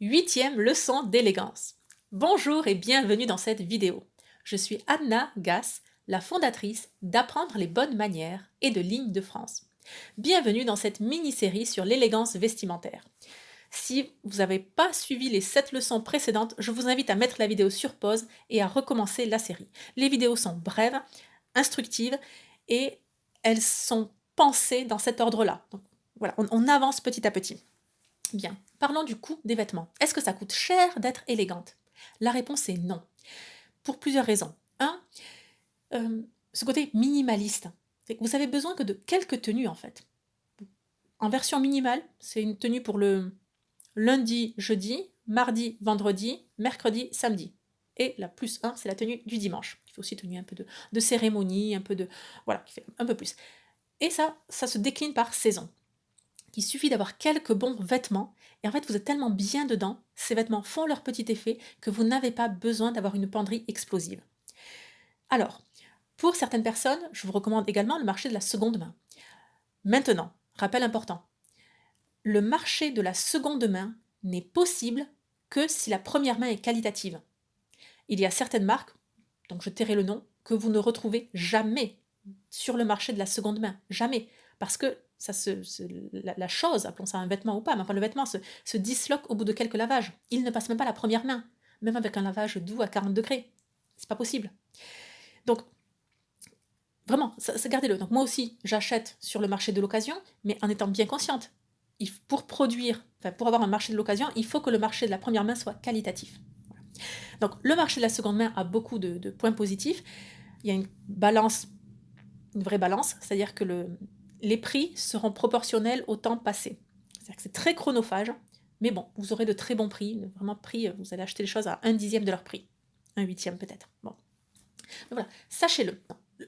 Huitième leçon d'élégance. Bonjour et bienvenue dans cette vidéo. Je suis Anna Gass, la fondatrice d'Apprendre les bonnes manières et de Ligne de France. Bienvenue dans cette mini-série sur l'élégance vestimentaire. Si vous n'avez pas suivi les 7 leçons précédentes, je vous invite à mettre la vidéo sur pause et à recommencer la série. Les vidéos sont brèves, instructives et elles sont pensées dans cet ordre-là. Donc voilà, on avance petit à petit. Bien, parlons du coût des vêtements. Est-ce que ça coûte cher d'être élégante? La réponse est non, pour plusieurs raisons. Un, ce côté minimaliste. C'est que vous avez besoin que de quelques tenues en fait. En version minimale, c'est une tenue pour le lundi, jeudi, mardi, vendredi, mercredi, samedi. Et la plus 1, c'est la tenue du dimanche. Il faut aussi tenir un peu de cérémonie, un peu de... Voilà, qui fait un peu plus. Et ça se décline par saison. Il suffit d'avoir quelques bons vêtements, et en fait vous êtes tellement bien dedans, ces vêtements font leur petit effet, que vous n'avez pas besoin d'avoir une penderie explosive. Alors, pour certaines personnes, je vous recommande également le marché de la seconde main. Maintenant, rappel important, le marché de la seconde main n'est possible que si la première main est qualitative. Il y a certaines marques, donc je tairai le nom, que vous ne retrouvez jamais sur le marché de la seconde main. Jamais. Parce que la chose, appelons ça un vêtement ou pas, mais enfin le vêtement se disloque au bout de quelques lavages. Il ne passe même pas la première main, même avec un lavage doux à 40 degrés. C'est pas possible. Donc, vraiment, gardez-le. Donc moi aussi, j'achète sur le marché de l'occasion, mais en étant bien consciente. Pour pour avoir un marché de l'occasion, il faut que le marché de la première main soit qualitatif. Voilà. Donc le marché de la seconde main a beaucoup de points positifs. Il y a une vraie balance, c'est-à-dire que les prix seront proportionnels au temps passé. C'est-à-dire que c'est très chronophage, mais bon, vous aurez de très bons prix, vraiment prix, vous allez acheter les choses à 1/10 de leur prix, 1/8 peut-être. Bon. Donc voilà, sachez-le.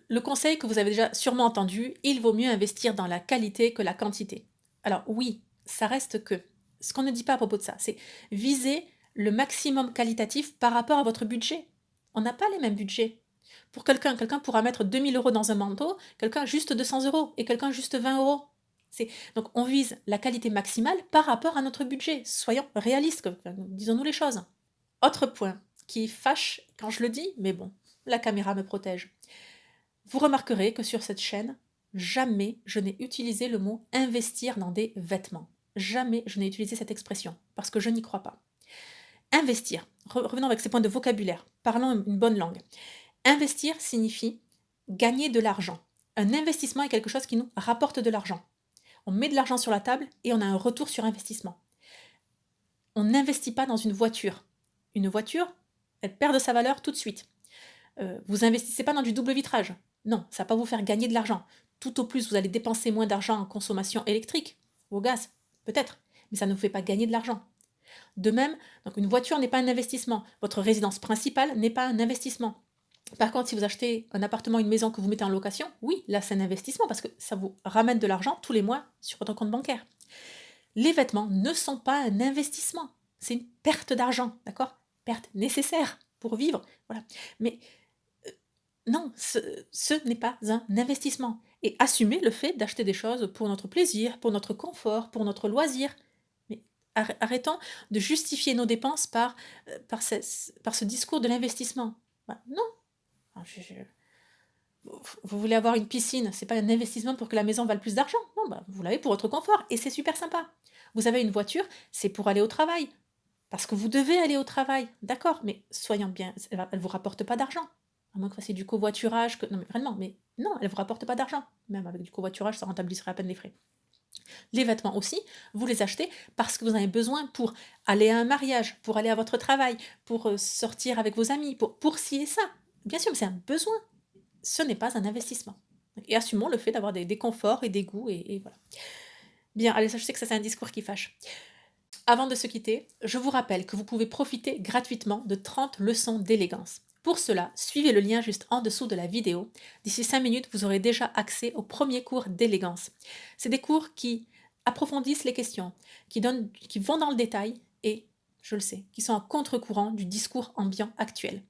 Le conseil que vous avez déjà sûrement entendu, il vaut mieux investir dans la qualité que la quantité. Alors oui, ça reste que, ce qu'on ne dit pas à propos de ça, c'est viser le maximum qualitatif par rapport à votre budget. On n'a pas les mêmes budgets. Pour quelqu'un pourra mettre 2000 € dans un manteau, quelqu'un juste 200 € et quelqu'un juste 20 €. Donc on vise la qualité maximale par rapport à notre budget. Soyons réalistes, disons-nous les choses. Autre point qui fâche quand je le dis, mais bon, la caméra me protège. Vous remarquerez que sur cette chaîne, jamais je n'ai utilisé le mot investir dans des vêtements. Jamais je n'ai utilisé cette expression, parce que je n'y crois pas. Investir, revenons avec ces points de vocabulaire, parlons une bonne langue. Investir signifie gagner de l'argent. Un investissement est quelque chose qui nous rapporte de l'argent. On met de l'argent sur la table et on a un retour sur investissement. On n'investit pas dans une voiture. Une voiture, elle perd de sa valeur tout de suite. Vous investissez pas dans du double vitrage. Non, ça va pas vous faire gagner de l'argent. Tout au plus, vous allez dépenser moins d'argent en consommation électrique, au gaz, peut-être, mais ça ne vous fait pas gagner de l'argent. De même, donc une voiture n'est pas un investissement. Votre résidence principale n'est pas un investissement. Par contre, si vous achetez un appartement, une maison que vous mettez en location, oui, là c'est un investissement parce que ça vous ramène de l'argent tous les mois sur votre compte bancaire. Les vêtements ne sont pas un investissement. C'est une perte d'argent, d'accord? Perte nécessaire pour vivre, voilà. Mais non, ce n'est pas un investissement. Et assumer le fait d'acheter des choses pour notre plaisir, pour notre confort, pour notre loisir. Mais arrêtons de justifier nos dépenses par ce discours de l'investissement. Bah, non. Vous voulez avoir une piscine, c'est pas un investissement pour que la maison vale plus d'argent. Non, bah, vous l'avez pour votre confort et c'est super sympa. Vous avez une voiture, c'est pour aller au travail. Parce que vous devez aller au travail, d'accord, mais soyons bien, elle ne vous rapporte pas d'argent. À moins que vous fassiez du covoiturage, non mais vraiment, mais non, elle ne vous rapporte pas d'argent. Même avec du covoiturage, ça rentabiliserait à peine les frais. Les vêtements aussi, vous les achetez parce que vous en avez besoin pour aller à un mariage, pour aller à votre travail, pour sortir avec vos amis, pour ci et ça. Bien sûr, mais c'est un besoin. Ce n'est pas un investissement. Et assumons le fait d'avoir des conforts et des goûts, et voilà. Bien, allez, ça, je sais que ça c'est un discours qui fâche. Avant de se quitter, je vous rappelle que vous pouvez profiter gratuitement de 30 leçons d'élégance. Pour cela, suivez le lien juste en dessous de la vidéo. D'ici 5 minutes, vous aurez déjà accès au premier cours d'élégance. C'est des cours qui approfondissent les questions, qui vont dans le détail et, je le sais, qui sont en contre-courant du discours ambiant actuel.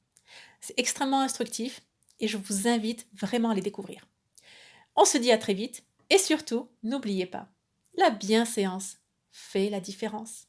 C'est extrêmement instructif et je vous invite vraiment à les découvrir. On se dit à très vite et surtout, n'oubliez pas, la bienséance fait la différence.